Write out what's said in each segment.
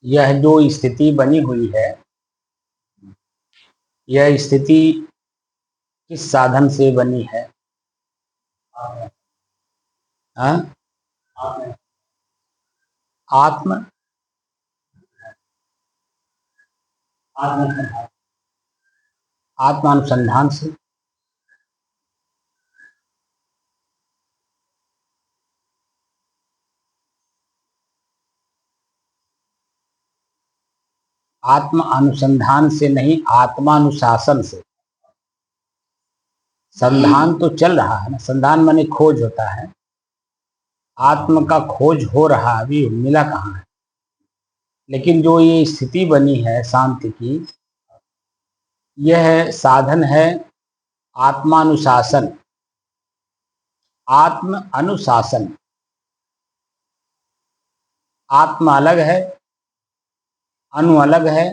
यह जो स्थिति बनी हुई है, यह स्थिति किस साधन से बनी है? हाँ? आत्म आत्मानुसंधान से। आत्म अनुसंधान से नहीं, आत्मानुशासन से। संधान तो चल रहा है ना, संधान माने खोज होता है। आत्म का खोज हो रहा, अभी मिला कहाँ है। लेकिन जो ये स्थिति बनी है शांति की, यह साधन है आत्मानुशासन। आत्म अनुशासन। आत्मा अलग है, अनु अलग है,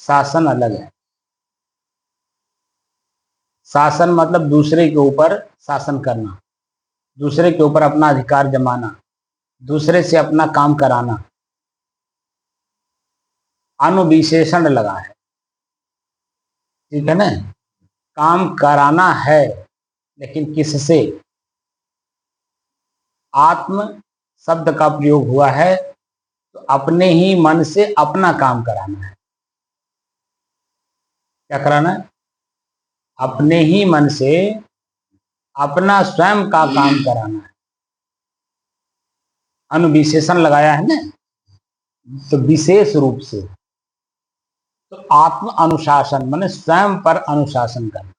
शासन अलग है। शासन मतलब दूसरे के ऊपर शासन करना, दूसरे के ऊपर अपना अधिकार जमाना, दूसरे से अपना काम कराना। अनुविशेषण लगा है, ठीक है ना। काम कराना है, लेकिन किससे? आत्म शब्द का प्रयोग हुआ है, तो अपने ही मन से अपना काम कराना है। क्या कराना है? अपने ही मन से अपना स्वयं का काम कराना है। अनुविशेषण लगाया है ना, तो विशेष रूप से। तो आत्म अनुशासन माने स्वयं पर अनुशासन करना।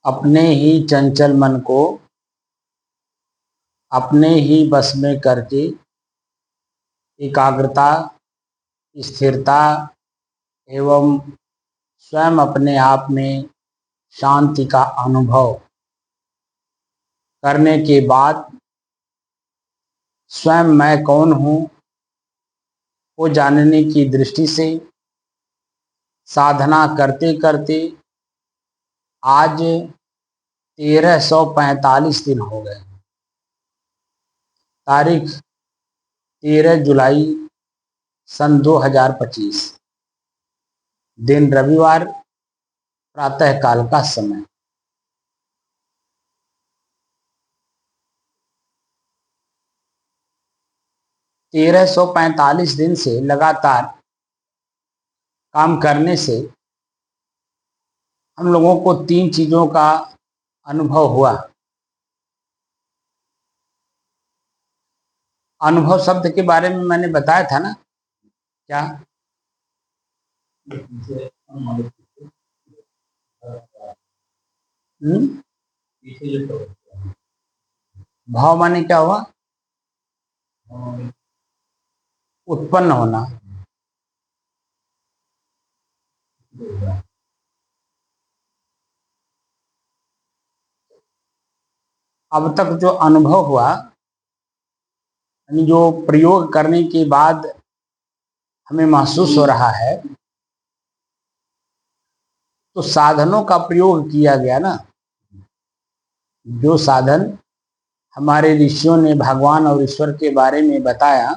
अपने ही चंचल मन को अपने ही बस में करके एकाग्रता, स्थिरता एवं स्वयं अपने आप में शांति का अनुभव करने के बाद स्वयं मैं कौन हूँ वो जानने की दृष्टि से साधना करते करते आज 1345 दिन हो गए। तारीख 13 जुलाई सन 2025, दिन रविवार, प्रातः काल का समय। 1345 दिन से लगातार काम करने से हम लोगों को 3 चीजों का अनुभव हुआ। अनुभव शब्द के बारे में मैंने बताया था ना, क्या? भाव माने क्या हुआ? उत्पन्न होना। अब तक जो अनुभव हुआ, यानी जो प्रयोग करने के बाद हमें महसूस हो रहा है, तो साधनों का प्रयोग किया गया ना। जो साधन हमारे ऋषियों ने भगवान और ईश्वर के बारे में बताया,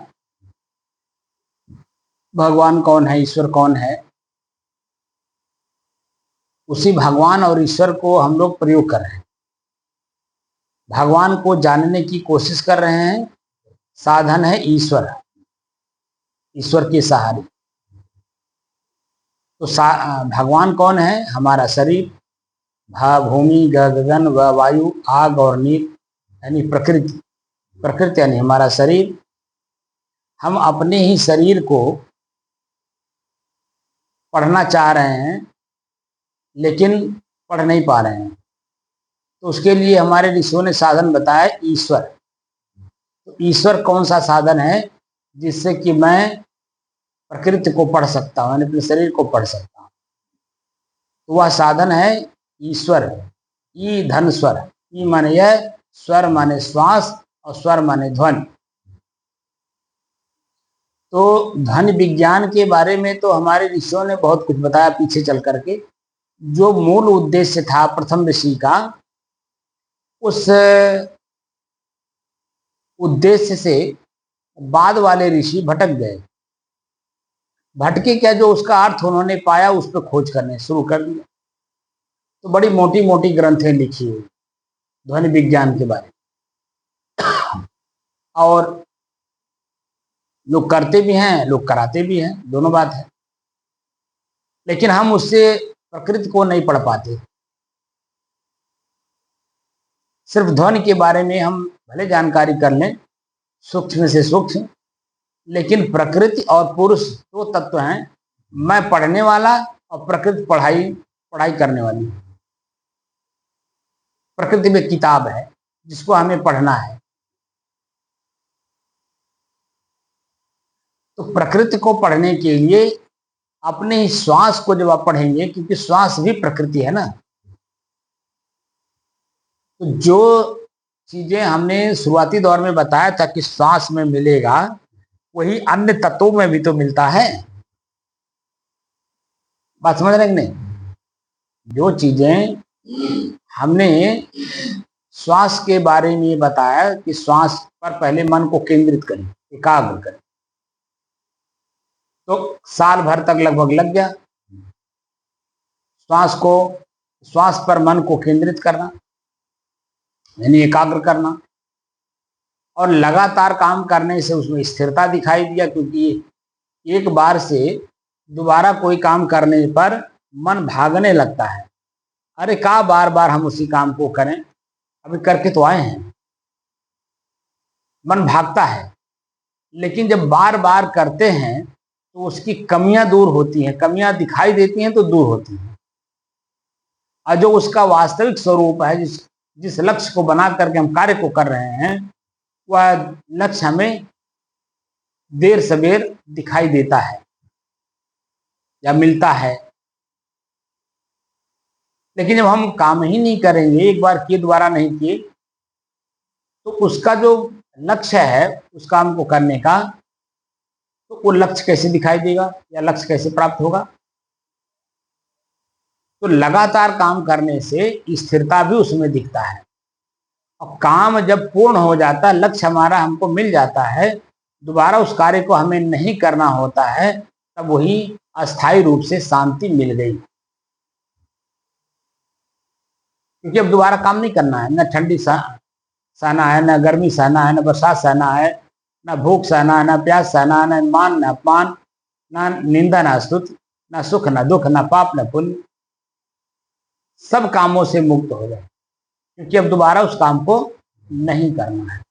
भगवान कौन है, ईश्वर कौन है, उसी भगवान और ईश्वर को हम लोग प्रयोग कर रहे हैं। भगवान को जानने की कोशिश कर रहे हैं। साधन है ईश्वर, ईश्वर के सहारे। तो भगवान कौन है? हमारा शरीर, भूमि, गगन व वायु, आग और नीर, यानी प्रकृति। प्रकृति यानी हमारा शरीर। हम अपने ही शरीर को पढ़ना चाह रहे हैं, लेकिन पढ़ नहीं पा रहे हैं। तो उसके लिए हमारे ऋषियों ने साधन बताया, ईश्वर। तो ईश्वर कौन सा साधन है जिससे कि मैं प्रकृति को पढ़ सकता हूँ, यानी अपने शरीर को पढ़ सकता हूँ? तो वह साधन है ईश्वर। ई धन स्वर। ई माने यह, स्वर माने श्वास, और स्वर माने ध्वनि। तो ध्वनि विज्ञान के बारे में तो हमारे ऋषियों ने बहुत कुछ बताया पीछे चल करके। जो मूल उद्देश्य था प्रथम ऋषि का, उस उद्देश्य से बाद वाले ऋषि भटक गए। भटके क्या, जो उसका अर्थ उन्होंने पाया उस पर खोज करने शुरू कर दिया। तो बड़ी मोटी मोटी ग्रंथें लिखी हुई ध्वनि विज्ञान के बारे में। और लोग करते भी हैं, लोग कराते भी हैं, दोनों बात है। लेकिन हम उससे प्रकृति को नहीं पढ़ पाते। सिर्फ ध्वनि के बारे में हम भले जानकारी कर लें, सूक्ष्म से सूक्ष्म, लेकिन प्रकृति और पुरुष दो तत्व हैं। मैं पढ़ने वाला और प्रकृति पढ़ाई करने वाली। प्रकृति में किताब है जिसको हमें पढ़ना है। तो प्रकृति को पढ़ने के लिए अपने ही श्वास को जब आप पढ़ेंगे, क्योंकि श्वास भी प्रकृति है ना। तो जो चीजें हमने शुरुआती दौर में बताया था कि श्वास में मिलेगा, वही अन्य तत्वों में भी तो मिलता है। बात समझ रहे हैं कि नहीं? जो चीजें हमने श्वास के बारे में बताया कि श्वास पर पहले मन को केंद्रित करें, एकाग्र करें, तो साल भर तक लगभग लग गया श्वास पर मन को केंद्रित करना, यानी एकाग्र करना। और लगातार काम करने से उसमें स्थिरता दिखाई दिया, क्योंकि एक बार से दोबारा कोई काम करने पर मन भागने लगता है। अरे का बार बार हम उसी काम को करें, अभी करके तो आए हैं। मन भागता है। लेकिन जब बार बार करते हैं तो उसकी कमियां दूर होती हैं, कमियां दिखाई देती हैं तो दूर होती हैं। और जो उसका वास्तविक स्वरूप है, जिस लक्ष्य को बना करके हम कार्य को कर रहे हैं, वह लक्ष्य हमें देर सवेर दिखाई देता है या मिलता है। लेकिन जब हम काम ही नहीं करेंगे, एक बार किए दोबारा नहीं किए, तो उसका जो लक्ष्य है उस काम को करने का, तो वो लक्ष्य कैसे दिखाई देगा या लक्ष्य कैसे प्राप्त होगा? तो लगातार काम करने से स्थिरता भी उसमें दिखता है। और काम जब पूर्ण हो जाता है, लक्ष्य हमारा हमको मिल जाता है, दोबारा उस कार्य को हमें नहीं करना होता है, तब वही अस्थायी रूप से शांति मिल गई। क्योंकि अब दोबारा काम नहीं करना है, न ठंडी सहना है, न गर्मी सहना है, न बरसात सहना है, न भूख सहना है, न प्यास सहना है, न मान न अपमान, न निंदा न स्तुति, न सुख न दुख, न पाप न पुण्य। सब कामों से मुक्त हो जाए, क्योंकि अब दोबारा उस काम को नहीं करना है।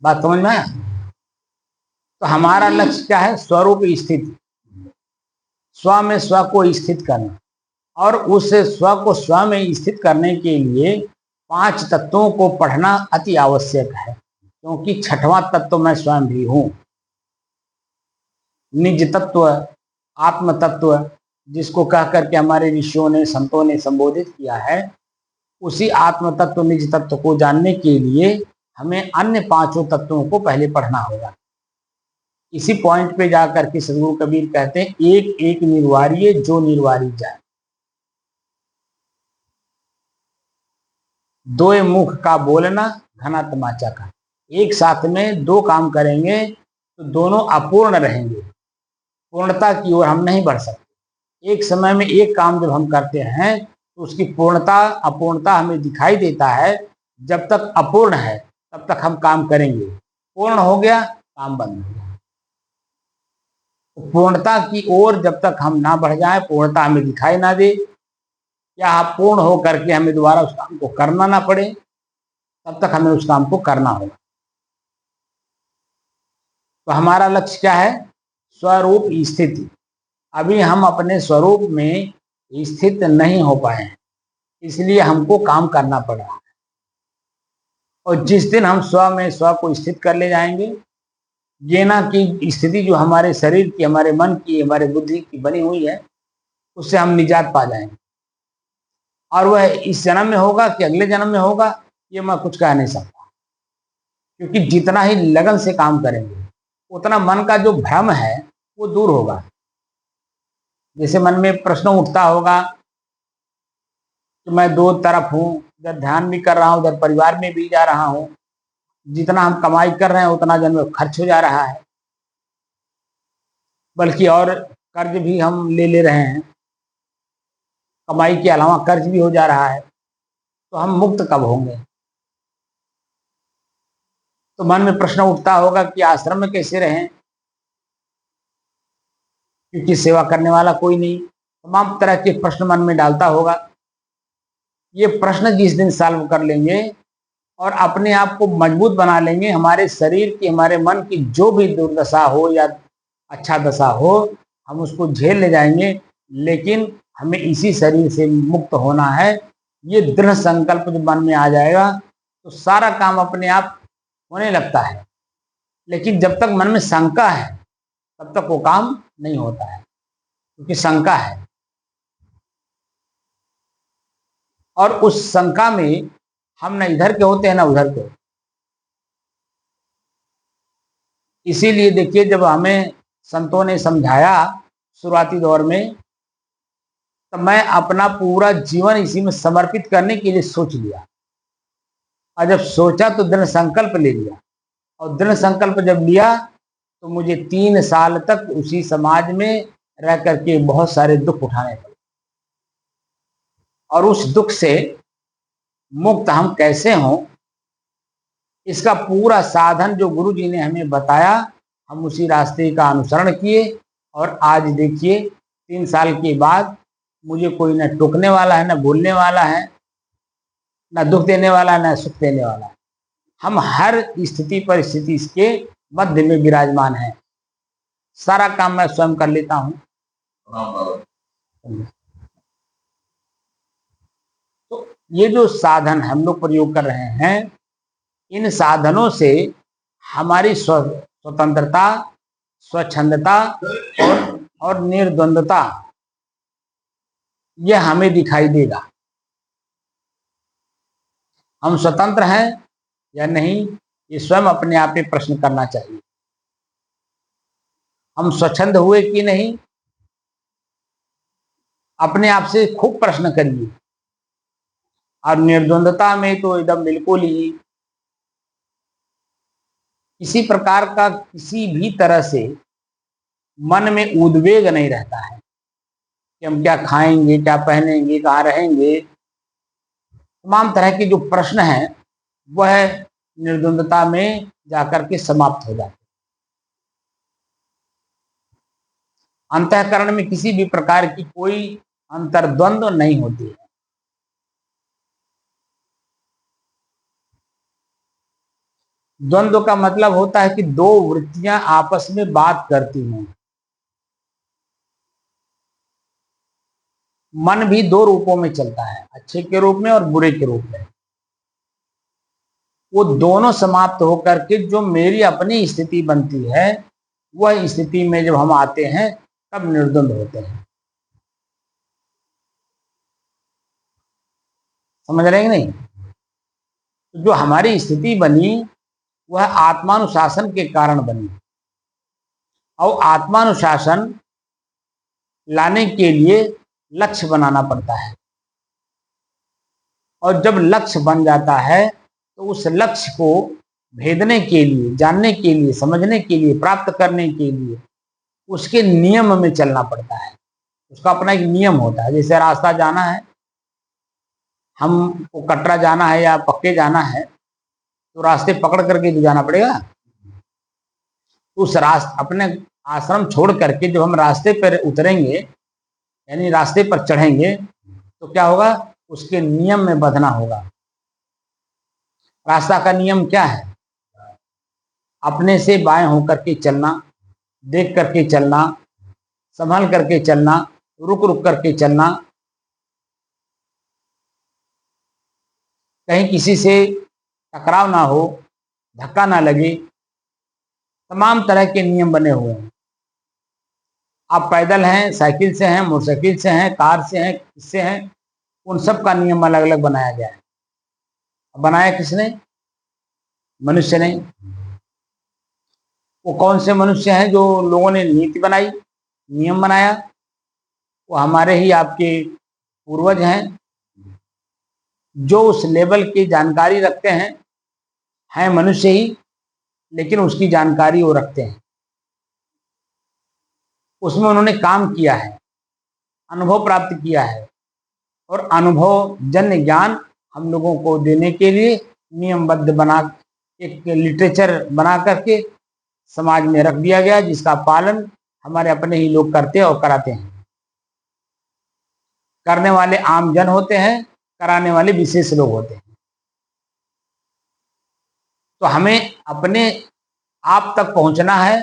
बात समझ में आया? तो हमारा लक्ष्य क्या है? स्वरूप स्थिति, स्व में स्व को स्थित करना। और उस स्व को स्व में स्थित करने के लिए 5 तत्वों को पढ़ना अति आवश्यक है, क्योंकि छठवां तत्व मैं स्वयं भी हूं। निज तत्व, आत्म तत्व, जिसको कह करके हमारे ऋषियों ने, संतों ने संबोधित किया है, उसी आत्म तत्व, निज तत्व को जानने के लिए हमें अन्य 5 तत्वों को पहले पढ़ना होगा। इसी पॉइंट पे जाकर के सदगुरु कबीर कहते हैं, एक एक निर्वारिये जो निर्वारी जाए। 2 मुख का बोलना, घना तमाचा का। एक साथ में 2 काम करेंगे तो दोनों अपूर्ण रहेंगे, पूर्णता की ओर हम नहीं बढ़ सकते। एक समय में एक काम जब हम करते हैं तो उसकी पूर्णता अपूर्णता हमें दिखाई देता है। जब तक अपूर्ण है तब तक हम काम करेंगे, पूर्ण हो गया काम बंद हो गया। तो पूर्णता की ओर जब तक हम ना बढ़ जाए, पूर्णता हमें दिखाई ना दे, या पूर्ण हो करके हमें दोबारा उस काम को करना ना पड़े, तब तक हमें उस काम को करना होगा। तो हमारा लक्ष्य क्या है? स्वरूप स्थिति। अभी हम अपने स्वरूप में स्थित नहीं हो पाए हैं, इसलिए हमको काम करना पड़ रहा है। और जिस दिन हम स्व में स्व को स्थित कर ले जाएंगे, ज्ञान की स्थिति जो हमारे शरीर की, हमारे मन की, हमारे बुद्धि की बनी हुई है, उससे हम निजात पा जाएंगे। और वह इस जन्म में होगा कि अगले जन्म में होगा, ये मैं कुछ कह नहीं सकता, क्योंकि जितना ही लगन से काम करेंगे उतना मन का जो भ्रम है वो दूर होगा। जैसे मन में प्रश्न उठता होगा कि मैं 2 तरफ हूँ, इधर ध्यान भी कर रहा हूँ, उधर परिवार में भी जा रहा हूँ, जितना हम कमाई कर रहे हैं उतना जन्म में खर्च हो जा रहा है, बल्कि और कर्ज भी हम ले रहे हैं, कमाई के अलावा कर्ज भी हो जा रहा है। तो हम मुक्त कब होंगे? तो मन में प्रश्न उठता होगा कि आश्रम में कैसे रहें, क्योंकि सेवा करने वाला कोई नहीं। तमाम तरह के प्रश्न मन में डालता होगा। ये प्रश्न जिस दिन सॉल्व कर लेंगे और अपने आप को मजबूत बना लेंगे, हमारे शरीर की, हमारे मन की जो भी दुर्दशा हो या अच्छा दशा हो, हम उसको झेल ले जाएंगे। लेकिन हमें इसी शरीर से मुक्त होना है, ये दृढ़ संकल्प जब मन में आ जाएगा तो सारा काम अपने आप होने लगता है। लेकिन जब तक मन में शंका है तब तक वो काम नहीं होता है, क्योंकि शंका है। और उस शंका में हम न इधर के होते हैं ना उधर के। इसीलिए देखिए, जब हमें संतों ने समझाया शुरुआती दौर में, तो मैं अपना पूरा जीवन इसी में समर्पित करने के लिए सोच लिया। और जब सोचा तो दृढ़ संकल्प ले लिया। और दृढ़ संकल्प जब लिया तो मुझे 3 साल तक उसी समाज में रह करके बहुत सारे दुख उठाने पड़े। और उस दुख से मुक्त हम कैसे हों, इसका पूरा साधन जो गुरु जी ने हमें बताया, हम उसी रास्ते का अनुसरण किए। और आज देखिए 3 साल के बाद मुझे कोई न टोकने वाला है, न बोलने वाला है, न दुख देने वाला है, न सुख देने वाला है। हम हर स्थिति परिस्थिति के मध्य में विराजमान हैं। सारा काम मैं स्वयं कर लेता हूँ। तो ये जो साधन हम लोग प्रयोग कर रहे हैं, इन साधनों से हमारी स्वतंत्रता, स्वच्छंदता और निर्द्वंदता यह हमें दिखाई देगा। हम स्वतंत्र हैं या नहीं, ये स्वयं अपने आप में प्रश्न करना चाहिए। हम स्वच्छंद हुए कि नहीं, अपने आप से खूब प्रश्न करिए। और निर्द्वंदता में तो एकदम बिल्कुल ही किसी प्रकार का, किसी भी तरह से मन में उद्वेग नहीं रहता है कि हम क्या खाएंगे, क्या पहनेंगे, कहाँ रहेंगे। तमाम तरह के जो प्रश्न हैं वह निर्द्वंदता में जाकर के समाप्त हो जाते हैं। अंतःकरण में किसी भी प्रकार की कोई अंतर्द्वंद नहीं होती है। द्वंद्व का मतलब होता है कि दो वृत्तियां आपस में बात करती हैं। मन भी दो रूपों में चलता है, अच्छे के रूप में और बुरे के रूप में। वो दोनों समाप्त होकर के जो मेरी अपनी स्थिति बनती है, वह स्थिति में जब हम आते हैं तब निर्द्वंद होते हैं। समझ रहे हैं नहीं? तो जो हमारी स्थिति बनी वह आत्मानुशासन के कारण बनी, और आत्मानुशासन लाने के लिए लक्ष्य बनाना पड़ता है। और जब लक्ष्य बन जाता है तो उस लक्ष्य को भेदने के लिए, जानने के लिए, समझने के लिए, प्राप्त करने के लिए उसके नियम में चलना पड़ता है। उसका अपना एक नियम होता है। जैसे रास्ता जाना है, हमको कटरा जाना है या पक्के जाना है, तो रास्ते पकड़ करके तो जाना पड़ेगा। उस रास्ते अपने आश्रम छोड़ करके जब हम रास्ते पर उतरेंगे, यानी रास्ते पर चढ़ेंगे, तो क्या होगा? उसके नियम में बंधना होगा। रास्ता का नियम क्या है? अपने से बाएं होकर के चलना, देख करके चलना, संभल करके चलना, रुक रुक करके चलना, कहीं किसी से टकराव ना हो, धक्का ना लगे, तमाम तरह के नियम बने हुए हैं। आप पैदल हैं, साइकिल से हैं, मोटरसाइकिल से हैं, कार से हैं, किससे हैं, उन सब का नियम अलग अलग बनाया गया है। बनाया किसने? मनुष्य ने। वो कौन से मनुष्य हैं जो लोगों ने नीति बनाई, नियम बनाया? वो हमारे ही आपके पूर्वज हैं, जो उस लेवल की जानकारी रखते हैं मनुष्य ही, लेकिन उसकी जानकारी वो रखते हैं। उसमें उन्होंने काम किया है, अनुभव प्राप्त किया है, और अनुभव जन्य ज्ञान हम लोगों को देने के लिए नियमबद्ध बना, एक लिटरेचर बना करके समाज में रख दिया गया, जिसका पालन हमारे अपने ही लोग करते और कराते हैं। करने वाले आम जन होते हैं, कराने वाले विशेष लोग होते हैं। तो हमें अपने आप तक पहुंचना है,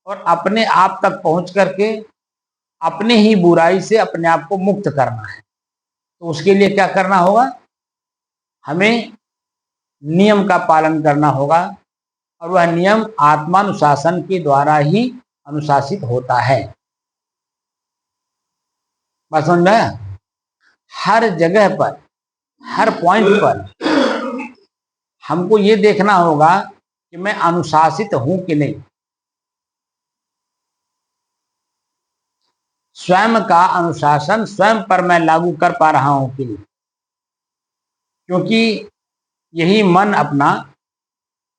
और अपने आप तक पहुंच करके अपने ही बुराई से अपने आप को मुक्त करना है। तो उसके लिए क्या करना होगा? हमें नियम का पालन करना होगा, और वह नियम आत्मानुशासन के द्वारा ही अनुशासित होता है। बात समझ में आया? हर जगह पर, हर पॉइंट पर हमको ये देखना होगा कि मैं अनुशासित हूं कि नहीं। स्वयं का अनुशासन स्वयं पर मैं लागू कर पा रहा हूं कि नहीं, क्योंकि यही मन अपना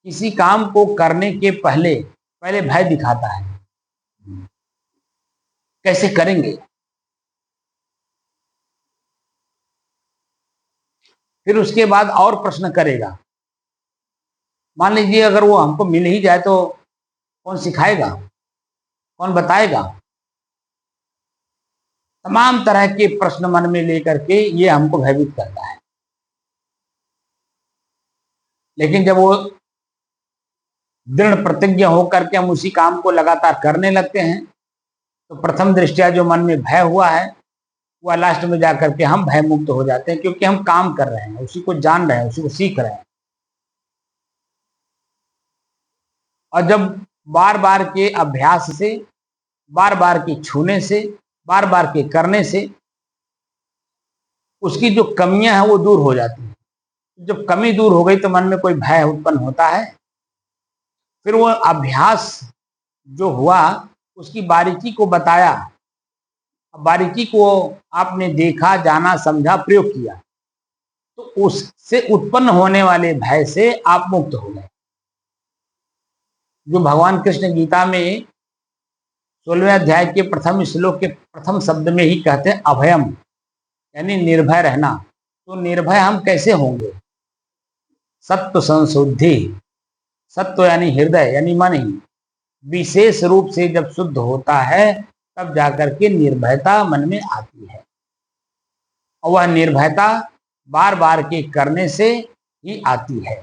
किसी काम को करने के पहले भय दिखाता है। कैसे करेंगे? फिर उसके बाद और प्रश्न करेगा। मान लीजिए अगर वो हमको मिल ही जाए तो कौन सिखाएगा, कौन बताएगा? तमाम तरह के प्रश्न मन में लेकर के ये हमको भयभीत करता है। लेकिन जब वो दृढ़ प्रतिज्ञ होकर के हम उसी काम को लगातार करने लगते हैं, तो प्रथम दृष्टया जो मन में भय हुआ है, वह लास्ट में जाकर के हम भय मुक्त हो जाते हैं, क्योंकि हम काम कर रहे हैं, उसी को जान रहे हैं, उसी को सीख रहे हैं। और जब बार बार के अभ्यास से, बार बार के छूने से, बार बार के करने से उसकी जो कमियां हैं वो दूर हो जाती हैं। जब कमी दूर हो गई तो मन में कोई भय उत्पन्न होता है। फिर वो अभ्यास जो हुआ उसकी बारीकी को बताया, बारीकी को आपने देखा, जाना, समझा, प्रयोग किया, तो उससे उत्पन्न होने वाले भय से आप मुक्त हो गए। जो भगवान कृष्ण गीता में 16वें अध्याय के प्रथम श्लोक के प्रथम शब्द में ही कहते हैं अभयम, यानी निर्भय रहना। तो निर्भय हम कैसे होंगे? सत्व संशुद्धि, सत्व यानी हृदय यानी मन ही विशेष रूप से जब शुद्ध होता है, तब जाकर के निर्भयता मन में आती है। और वह निर्भयता बार बार के करने से ही आती है,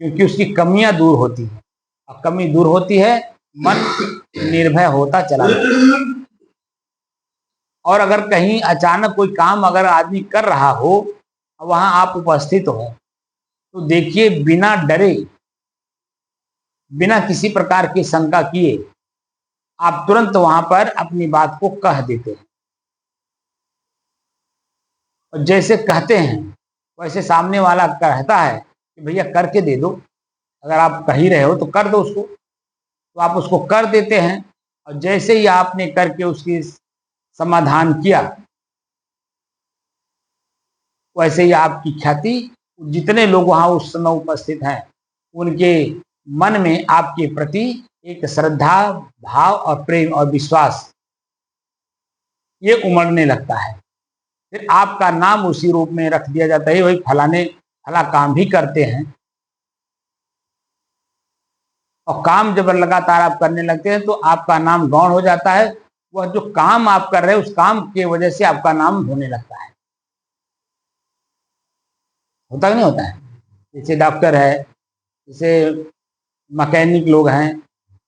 क्योंकि उसकी कमियां दूर होती हैं, और कमी दूर होती है, मन निर्भय होता चला जाता है। और अगर कहीं अचानक कोई काम अगर आदमी कर रहा हो, वहां आप उपस्थित हो, तो देखिए बिना डरे, बिना किसी प्रकार की शंका किए आप तुरंत वहां पर अपनी बात को कह देते हैं, और जैसे कहते हैं वैसे सामने वाला कहता है कि भैया करके दे दो, अगर आप कह ही रहे हो तो कर दो उसको, तो आप उसको कर देते हैं। और जैसे ही आपने करके उसकी समाधान किया, वैसे ही आपकी ख्याति, जितने लोग वहां उस समय उपस्थित हैं, उनके मन में आपके प्रति एक श्रद्धा भाव और प्रेम और विश्वास ये उमड़ने लगता है। फिर आपका नाम उसी रूप में रख दिया जाता है, वही फलाने फला काम भी करते हैं। और काम जब लगातार आप करने लगते हैं तो आपका नाम गौण हो जाता है। वह जो काम आप कर रहे हैं उस काम की वजह से आपका नाम होने लगता है। होता कि नहीं होता है? जैसे डॉक्टर है, जैसे मैकेनिक लोग हैं,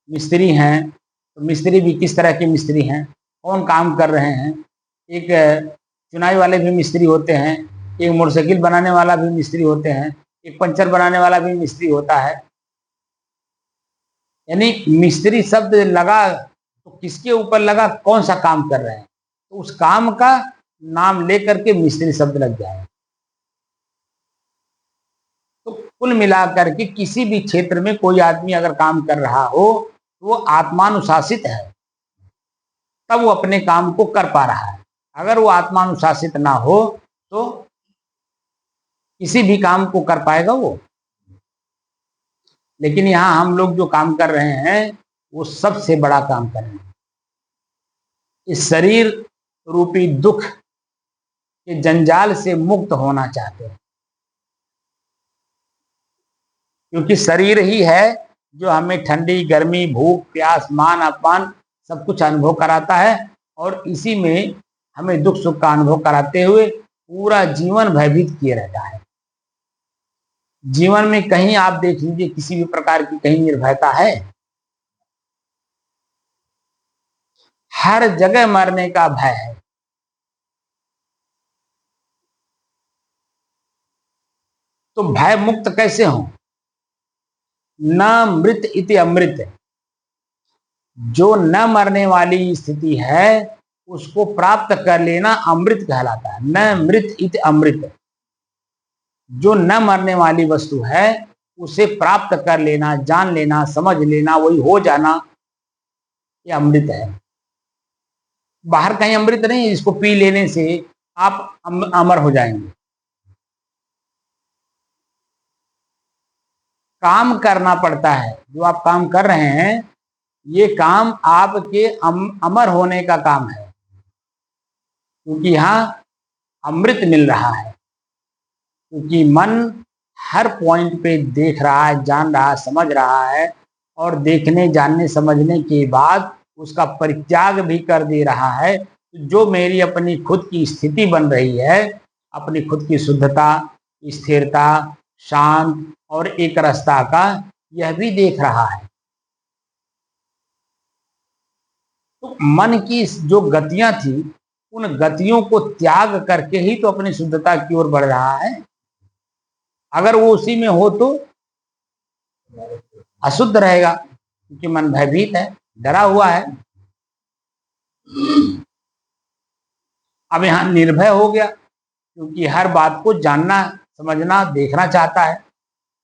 मिस्त्री हैं, तो मिस्त्री भी किस तरह के मिस्त्री हैं, कौन काम कर रहे हैं। एक चुनाई वाले भी मिस्त्री होते हैं, एक मोटरसाइकिल बनाने वाला भी मिस्त्री होते हैं, एक पंचर बनाने वाला भी मिस्त्री होता है। यानी मिस्त्री शब्द लगा तो किसके ऊपर लगा, कौन सा काम कर रहे हैं, तो उस काम का नाम लेकर के मिस्त्री शब्द लग जाए। तो कुल मिलाकर के किसी भी क्षेत्र में कोई आदमी अगर काम कर रहा हो तो वो आत्मानुशासित है, तब वो अपने काम को कर पा रहा है। अगर वो आत्मानुशासित ना हो तो किसी भी काम को कर पाएगा वो। लेकिन यहाँ हम लोग जो काम कर रहे हैं वो सबसे बड़ा काम कर रहे हैं। इस शरीर रूपी दुख के जंजाल से मुक्त होना चाहते हैं, क्योंकि शरीर ही है जो हमें ठंडी गर्मी भूख प्यास मान अपमान सब कुछ अनुभव कराता है, और इसी में हमें दुख सुख का अनुभव कराते हुए पूरा जीवन भयभीत किए रहता है। जीवन में कहीं आप देख लीजिए किसी भी प्रकार की कहीं निर्भयता है? हर जगह मरने का भय है। तो भय मुक्त कैसे हो? न मृत इति अमृत, जो न मरने वाली स्थिति है उसको प्राप्त कर लेना अमृत कहलाता है। न मृत इति अमृत, जो न मरने वाली वस्तु है उसे प्राप्त कर लेना, जान लेना, समझ लेना, वही हो जाना, ये अमृत है। बाहर कहीं अमृत नहीं है जिसको पी लेने से आप अमर हो जाएंगे। काम करना पड़ता है, जो आप काम कर रहे हैं ये काम आपके अमर होने का काम है, क्योंकि यहाँ अमृत मिल रहा है। क्योंकि मन हर पॉइंट पे देख रहा है, जान रहा है, समझ रहा है, और देखने जानने समझने के बाद उसका परित्याग भी कर दे रहा है। जो मेरी अपनी खुद की स्थिति बन रही है, अपनी खुद की शुद्धता, स्थिरता, शांत और एक रसता का, यह भी देख रहा है। तो मन की जो गतियां थी उन गतियों को त्याग करके ही तो अपनी शुद्धता की ओर बढ़ रहा है। अगर वो उसी में हो तो अशुद्ध रहेगा, क्योंकि मन भयभीत है, डरा हुआ है। अब यहाँ निर्भय हो गया, क्योंकि हर बात को जानना समझना देखना चाहता है,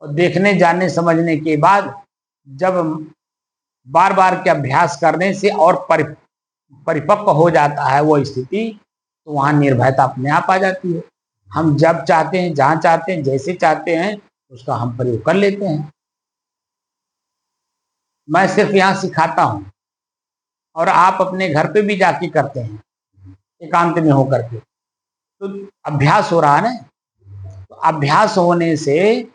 और देखने जानने समझने के बाद जब बार बार के अभ्यास करने से और परिपक्व हो जाता है वो स्थिति, तो वहां निर्भयता अपने आप आ जाती है। हम जब चाहते हैं, जहां चाहते हैं, जैसे चाहते हैं उसका हम प्रयोग कर लेते हैं। मैं सिर्फ यहाँ सिखाता हूँ, और आप अपने घर पे भी जाके करते हैं एकांत में होकर के, तो अभ्यास हो रहा है ना। तो अभ्यास होने से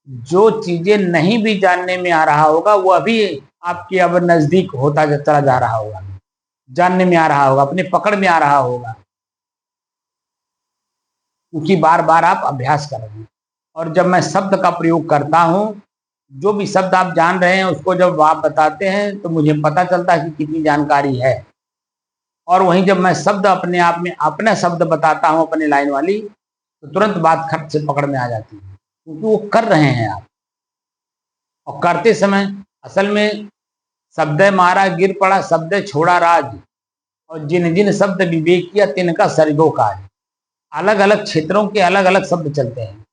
जो चीजें नहीं भी जानने में आ रहा होगा वो अभी आपके अब नजदीक होता चला जा रहा होगा, जानने में आ रहा होगा, अपने पकड़ में आ रहा होगा। क्योंकि बार बार आप अभ्यास कर रहे हैं। और जब मैं शब्द का प्रयोग करता हूँ, जो भी शब्द आप जान रहे हैं उसको जब आप बताते हैं तो मुझे पता चलता है कि कितनी जानकारी है। और वहीं जब मैं शब्द अपने आप में अपना शब्द बताता हूँ अपनी लाइन वाली, तो तुरंत बात खट से पकड़ में आ जाती है, क्योंकि वो कर रहे हैं आप। और करते समय असल में शब्द मारा गिर पड़ा, शब्द छोड़ा राज, और जिन जिन शब्द विवेक किया तिनका सर्गो काज। अलग अलग क्षेत्रों के अलग अलग शब्द चलते हैं,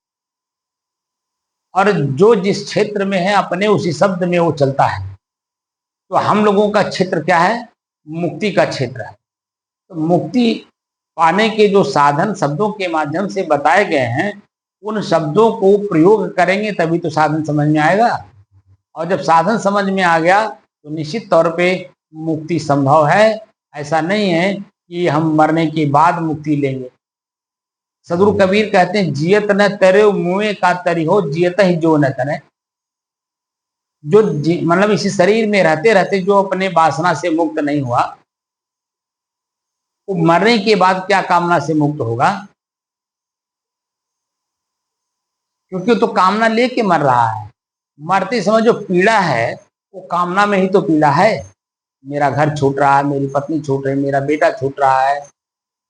और जो जिस क्षेत्र में है अपने उसी शब्द में वो चलता है। तो हम लोगों का क्षेत्र क्या है? मुक्ति का क्षेत्र है। तो मुक्ति पाने के जो साधन शब्दों के माध्यम से बताए गए हैं, उन शब्दों को प्रयोग करेंगे तभी तो साधन समझ में आएगा। और जब साधन समझ में आ गया तो निश्चित तौर पे मुक्ति संभव है। ऐसा नहीं है कि हम मरने के बाद मुक्ति लेंगे। सदगुरु कबीर कहते हैं, जियत न तरे मुए का तरी हो, जियत ही जो न तरे। जो मतलब इसी शरीर में रहते रहते जो अपने वासना से मुक्त नहीं हुआ, वो मरने के बाद क्या कामना से मुक्त होगा? क्योंकि वो तो कामना लेके मर रहा है। मरते समय जो पीड़ा है वो कामना में ही तो पीड़ा है। मेरा घर छूट रहा है, मेरी पत्नी छूट रही है, मेरा बेटा छूट रहा है,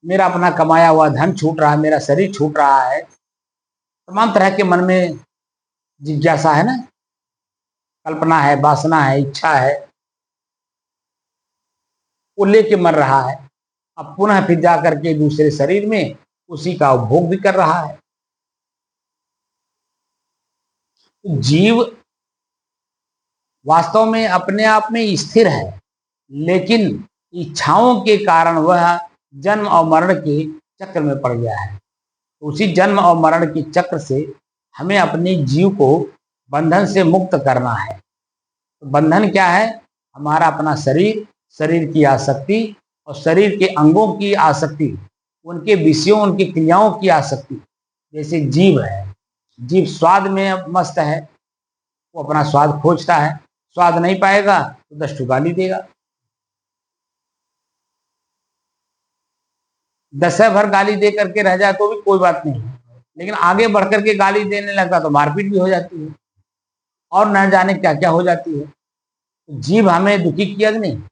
मेरा अपना कमाया हुआ धन छूट रहा है, मेरा शरीर छूट रहा है। तमाम तरह के मन में जिज्ञासा है ना, कल्पना है, वासना है, इच्छा है, वो लेके मर रहा है। अब पुनः फिर जा करके दूसरे शरीर में उसी का उपभोग भी कर रहा है। जीव वास्तव में अपने आप में स्थिर है, लेकिन इच्छाओं के कारण वह जन्म और मरण के चक्र में पड़ गया है। उसी जन्म और मरण के चक्र से हमें अपने जीव को बंधन से मुक्त करना है। तो बंधन क्या है? हमारा अपना शरीर, शरीर की आसक्ति और शरीर के अंगों की आसक्ति, उनके विषयों, उनकी क्रियाओं की आसक्ति। जैसे जीव है, जीव स्वाद में मस्त है, वो अपना स्वाद खोजता है, स्वाद नहीं पाएगा तो 10 ठो गाली देगा। 10 भर गाली दे करके रह जाए तो भी कोई बात नहीं, लेकिन आगे बढ़ करके गाली देने लगता तो मारपीट भी हो जाती है, और न जाने क्या क्या हो जाती है। जीव हमें दुखी किया कि नहीं?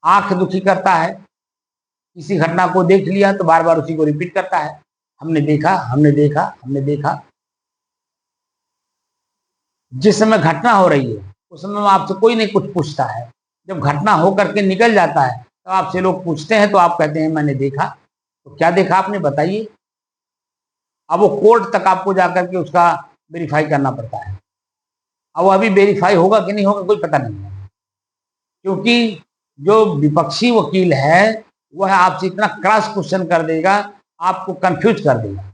आंख दुखी करता है, किसी घटना को देख लिया तो बार बार उसी को रिपीट करता है, हमने देखा, हमने देखा, हमने देखा। जिस समय घटना हो रही है उस समय आपसे कोई नहीं कुछ पूछता है। जब घटना हो करके निकल जाता है तो आपसे लोग पूछते हैं तो आप कहते हैं मैंने देखा। तो क्या देखा आपने, बताइए। अब वो कोर्ट तक आपको जाकर के उसका वेरीफाई करना पड़ता है। अब वो अभी वेरीफाई होगा कि नहीं होगा कोई पता नहीं है, क्योंकि जो विपक्षी वकील है वह आपसे इतना क्रॉस क्वेश्चन कर देगा, आपको कंफ्यूज कर देगा,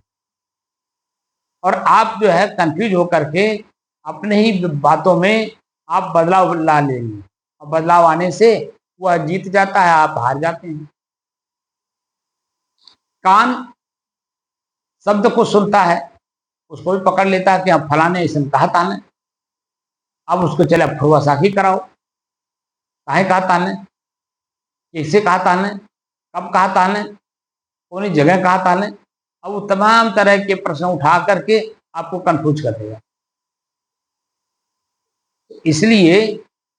और आप जो है कंफ्यूज होकर के अपने ही बातों में आप बदलाव ला लेंगे, और बदलाव आने से वह जीत जाता है, आप हार जाते हैं। कान शब्द को सुनता है, उसको भी पकड़ लेता है कि अब फलाने ऐसा कहा ताने, अब उसको चले फुरवा साखी कराओ, काहे कहा ताने, कैसे कहा ताने, कब कहा ताने, कौन जगह कहा ताने। अब वो तमाम तरह के प्रश्न उठा करके आपको कंफ्यूज कर देगा। इसलिए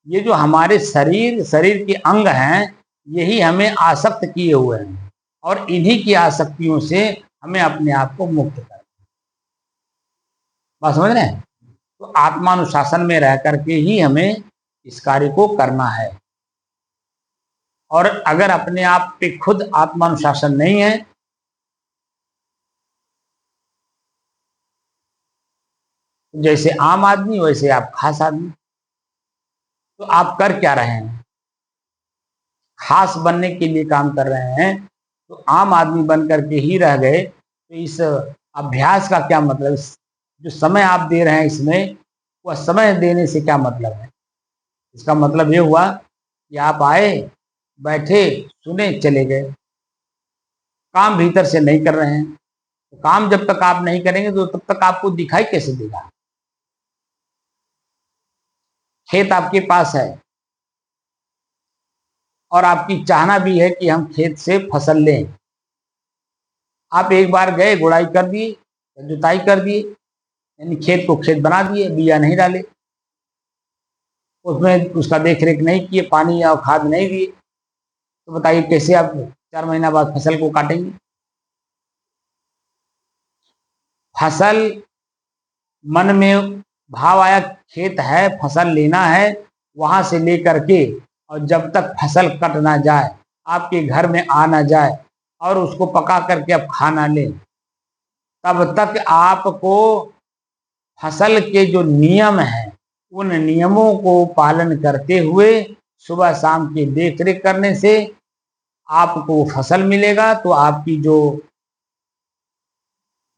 ये जो हमारे शरीर, शरीर के अंग हैं, यही हमें आसक्त किए हुए हैं, और इन्हीं की आसक्तियों से हमें अपने आप को मुक्त करना। बात समझ रहे हैं? तो आत्मानुशासन में रह करके ही हमें इस कार्य को करना है। और अगर अपने आप पे खुद आत्मानुशासन नहीं है, जैसे आम आदमी वैसे आप खास आदमी, तो आप कर क्या रहे हैं? खास बनने के लिए काम कर रहे हैं, तो आम आदमी बन करके ही रह गए तो इस अभ्यास का क्या मतलब? जो समय आप दे रहे हैं इसमें, वह समय देने से क्या मतलब है? इसका मतलब ये हुआ कि आप आए, बैठे, सुने, चले गए, काम भीतर से नहीं कर रहे हैं। तो काम जब तक आप नहीं करेंगे तो तब तक आपको दिखाई कैसे देगा? खेत आपके पास है और आपकी चाहना भी है कि हम खेत से फसल लें, आप एक बार गए, गुड़ाई कर दिए, जुताई कर दिए, यानी खेत को खेत बना दिए, बिया नहीं डाले, उसमें उसका देख रेख नहीं किए, पानी या खाद नहीं दिए, तो बताइए कैसे आप 4 महीना बाद फसल को काटेंगे। फसल मन में भाव आया, खेत है, फसल लेना है, वहां से लेकर के और जब तक फसल कट ना जाए, आपके घर में आ ना जाए और उसको पका करके आप खा ना लें, तब तक आपको फसल के जो नियम हैं उन नियमों को पालन करते हुए सुबह शाम की देख रेख करने से आपको फसल मिलेगा। तो आपकी जो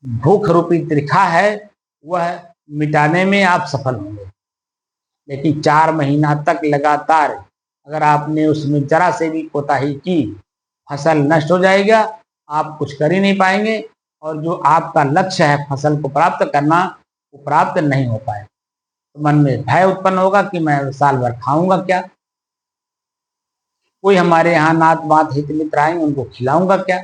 भूख रूपी त्रिखा है वह मिटाने में आप सफल होंगे। लेकिन 4 महीना तक लगातार अगर आपने उसमें जरा से भी कोताही की, फसल नष्ट हो जाएगा, आप कुछ कर ही नहीं पाएंगे और जो आपका लक्ष्य है फसल को प्राप्त करना वो प्राप्त नहीं हो पाएगा। तो मन में भय उत्पन्न होगा कि मैं साल भर खाऊंगा क्या, कोई हमारे यहाँ नात वात हित मित्र आएंगे उनको खिलाऊंगा क्या,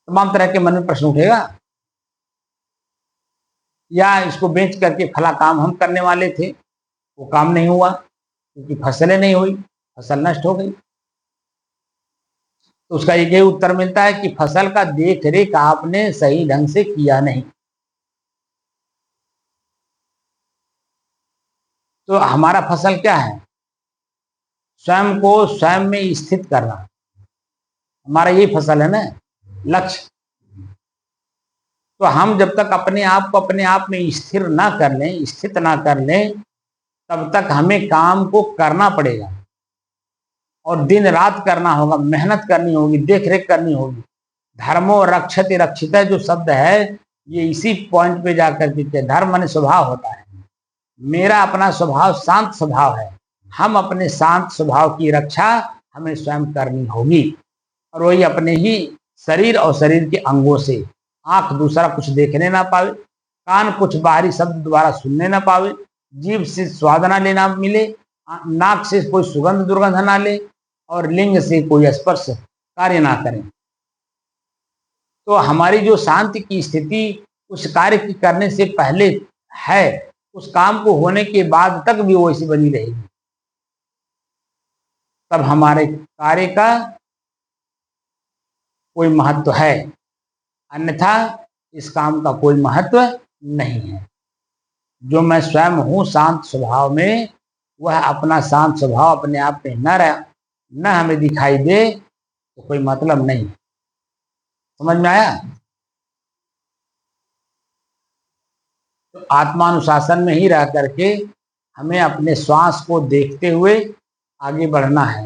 तमाम तरह के मन में प्रश्न उठेगा। या इसको बेच करके फला काम हम करने वाले थे, वो काम नहीं हुआ क्योंकि फसलें नहीं हुई, फसल नष्ट हो गई। तो उसका एक ही उत्तर मिलता है कि फसल का देख रेख आपने सही ढंग से किया नहीं। तो हमारा फसल क्या है, स्वयं को स्वयं में स्थित करना, हमारा यही फसल है ना, लक्ष्य। तो हम जब तक अपने आप को अपने आप में स्थिर ना कर लें, स्थित ना कर लें, तब तक हमें काम को करना पड़ेगा और दिन रात करना होगा, मेहनत करनी होगी, देख रेख करनी होगी। धर्मो रक्षति रक्षित जो शब्द है ये इसी पॉइंट पे जाकर के, धर्म माने स्वभाव होता है। मेरा अपना स्वभाव शांत स्वभाव है, हम अपने शांत स्वभाव की रक्षा हमें स्वयं करनी होगी और वही अपने ही शरीर और शरीर के अंगों से। आंख दूसरा कुछ देखने ना पावे, कान कुछ बाहरी शब्द द्वारा सुनने ना पावे, जीभ से स्वाद ना लेना मिले, नाक से कोई सुगंध दुर्गंध ना ले और लिंग से कोई स्पर्श कार्य ना करें। तो हमारी जो शांति की स्थिति उस कार्य की करने से पहले है, उस काम को होने के बाद तक भी वैसी बनी रहेगी, तब हमारे कार्य का कोई महत्व है, अन्यथा इस काम का कोई महत्व नहीं है। जो मैं स्वयं हूँ शांत स्वभाव में, वह अपना शांत स्वभाव अपने आप में न हमें दिखाई दे तो कोई मतलब नहीं। समझ में आया। तो आत्मानुशासन में ही रह करके हमें अपने श्वास को देखते हुए आगे बढ़ना है।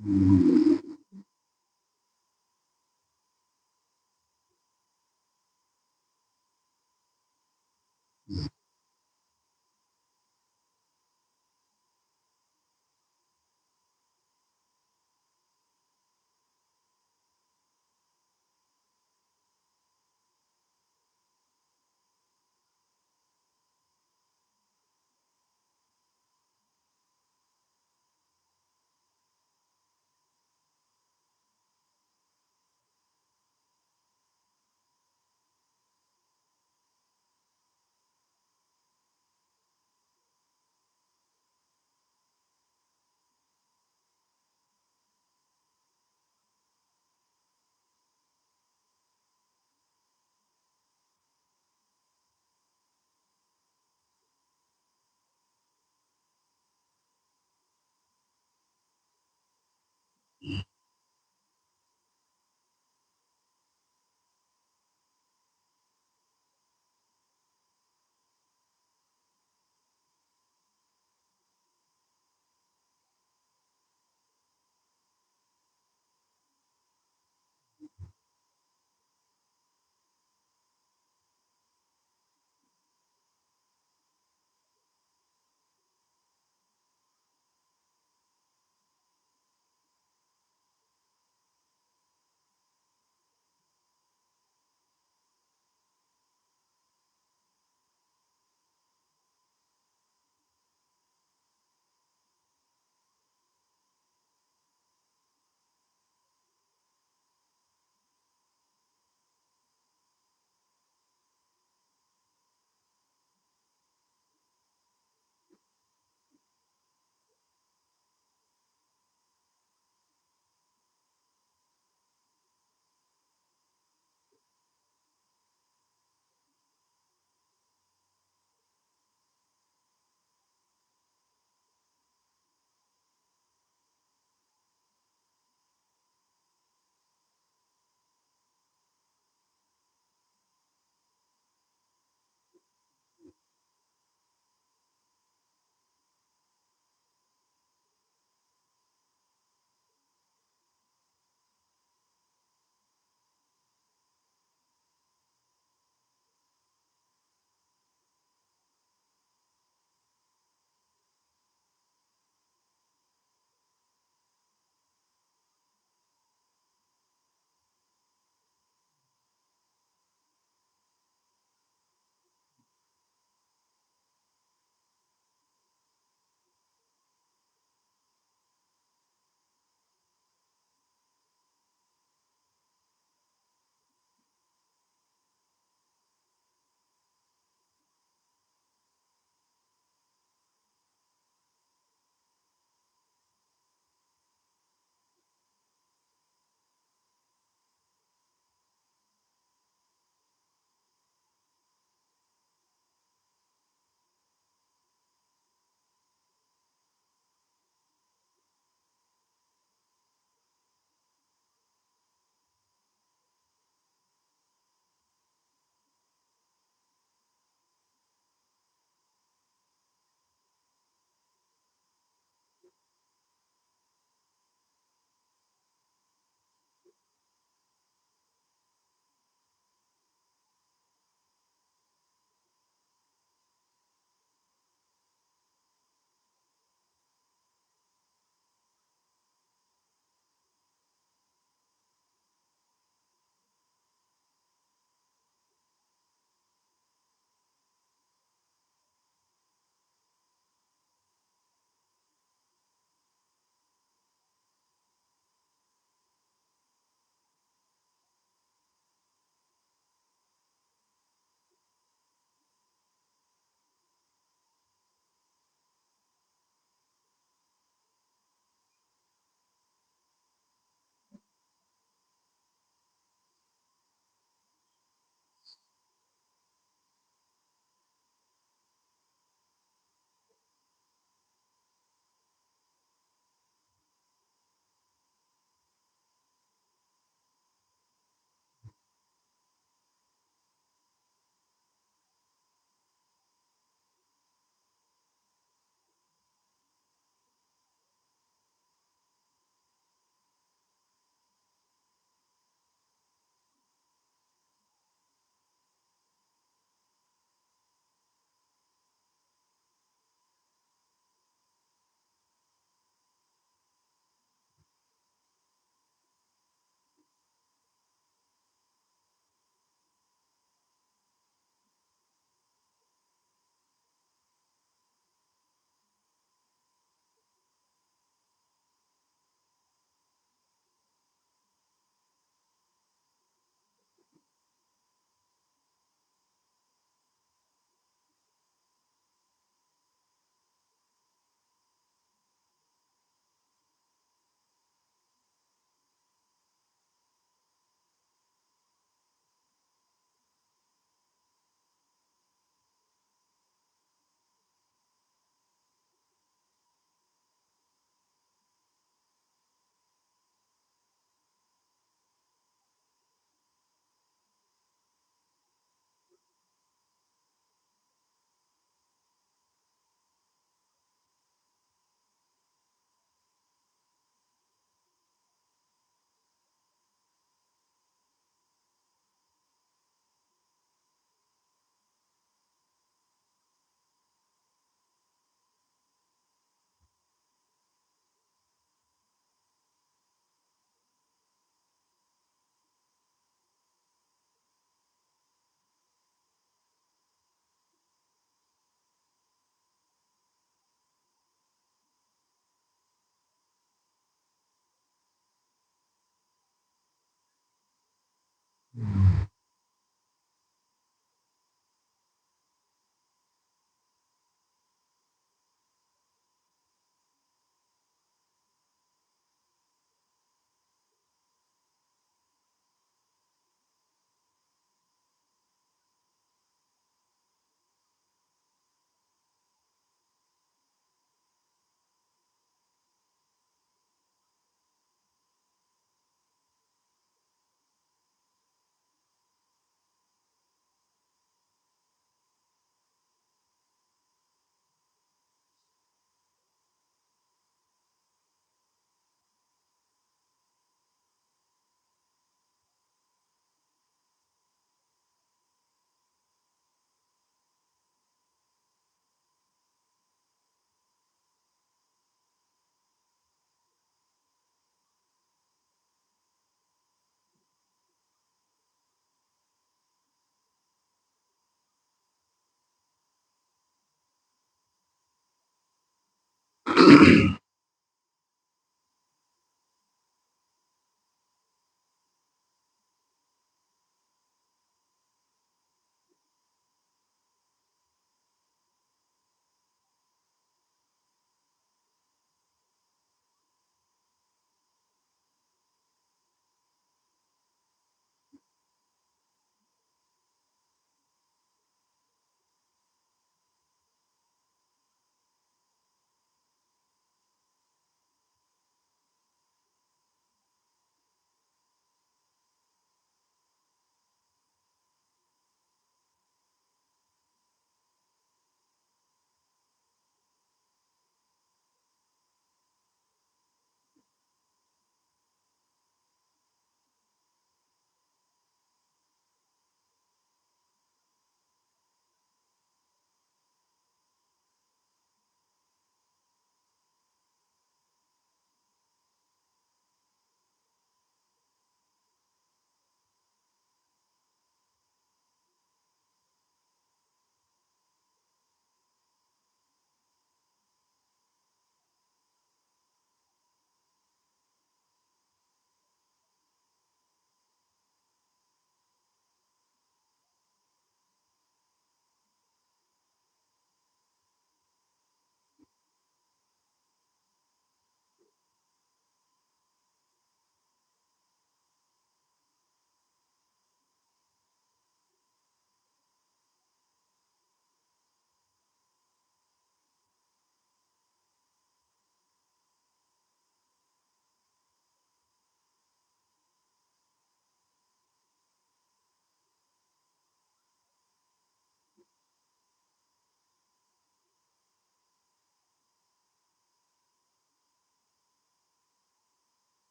हम्म।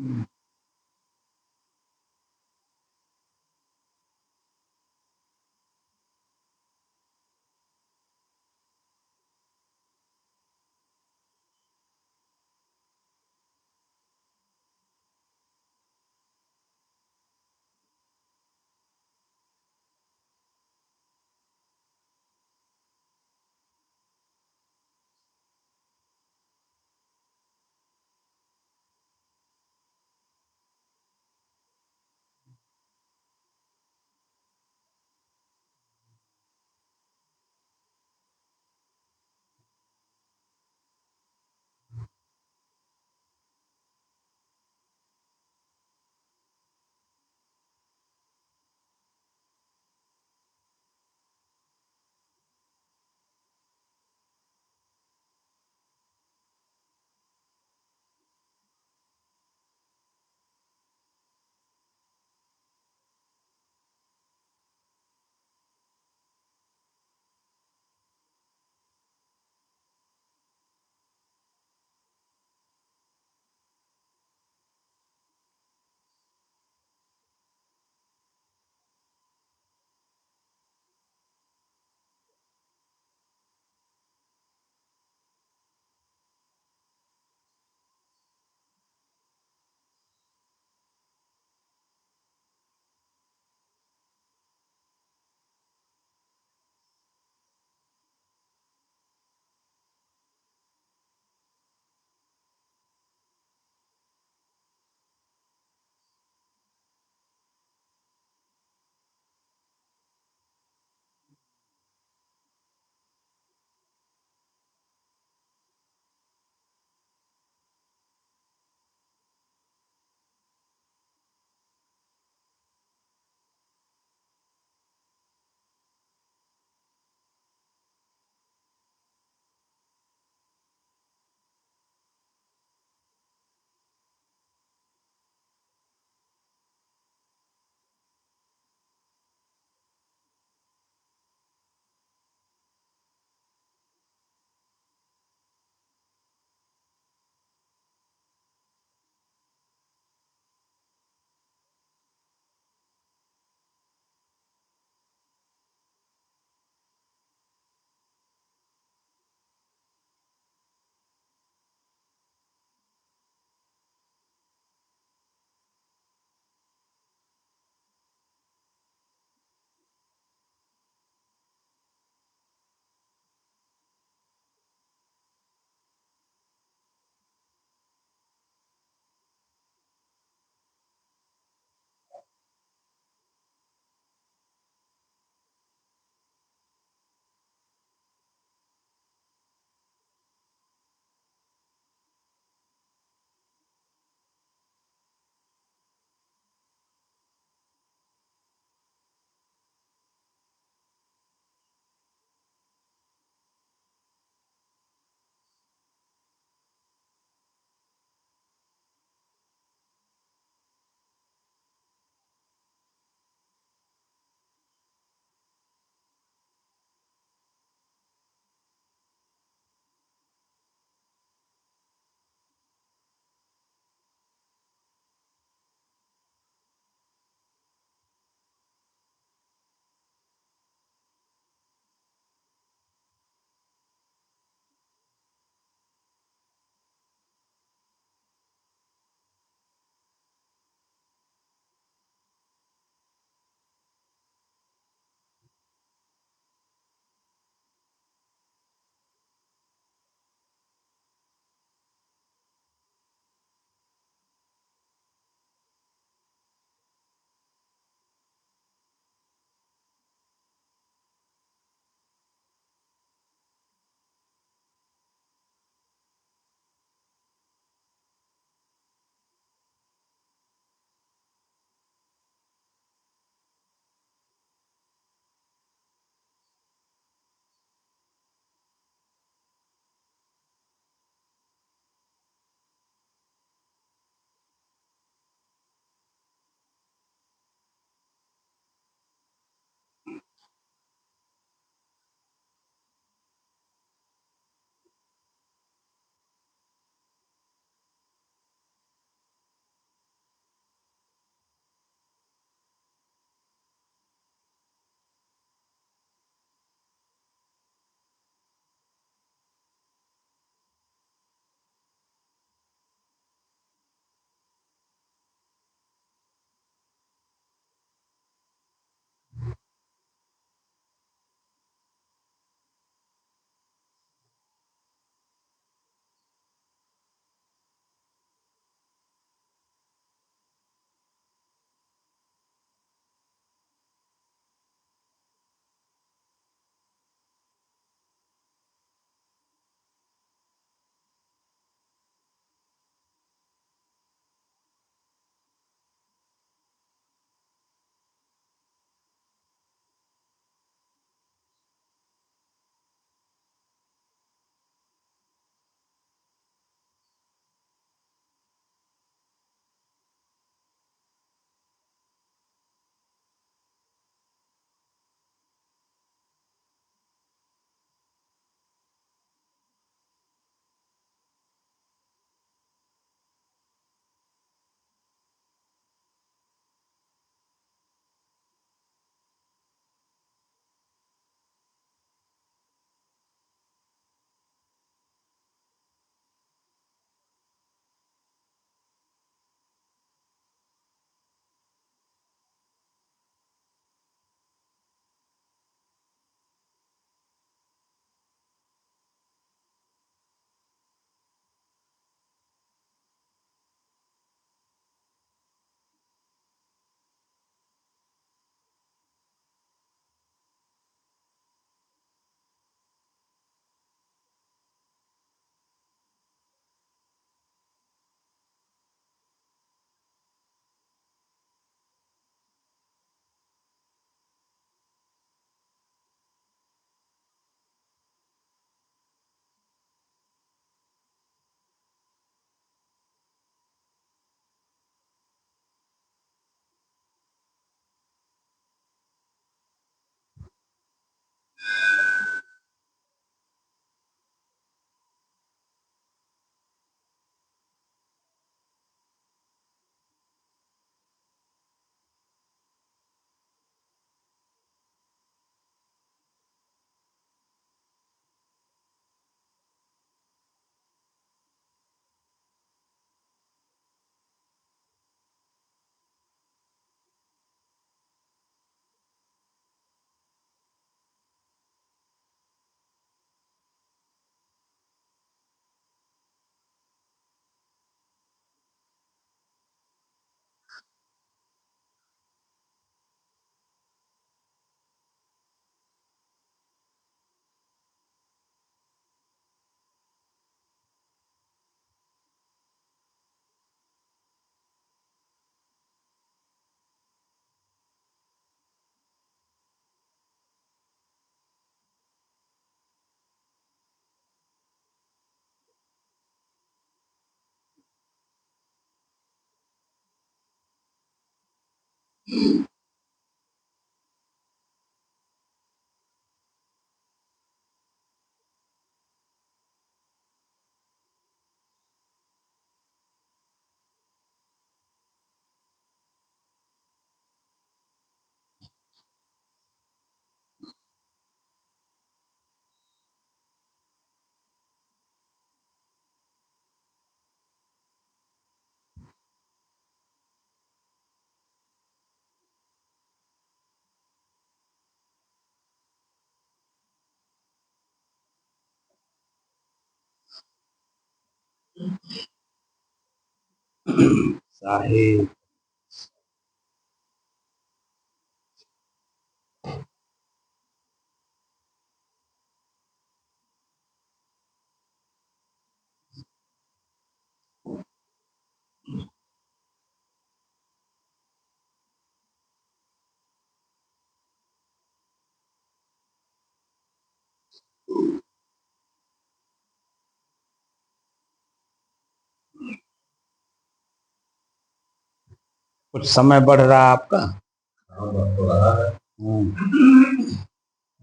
हम्म। साहिब। कुछ समय बढ़ रहा है आपका? हाँ, बढ़ तो रहा है।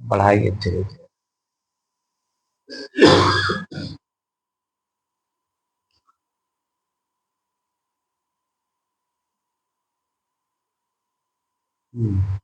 बढ़ाइए धीरे धीरे।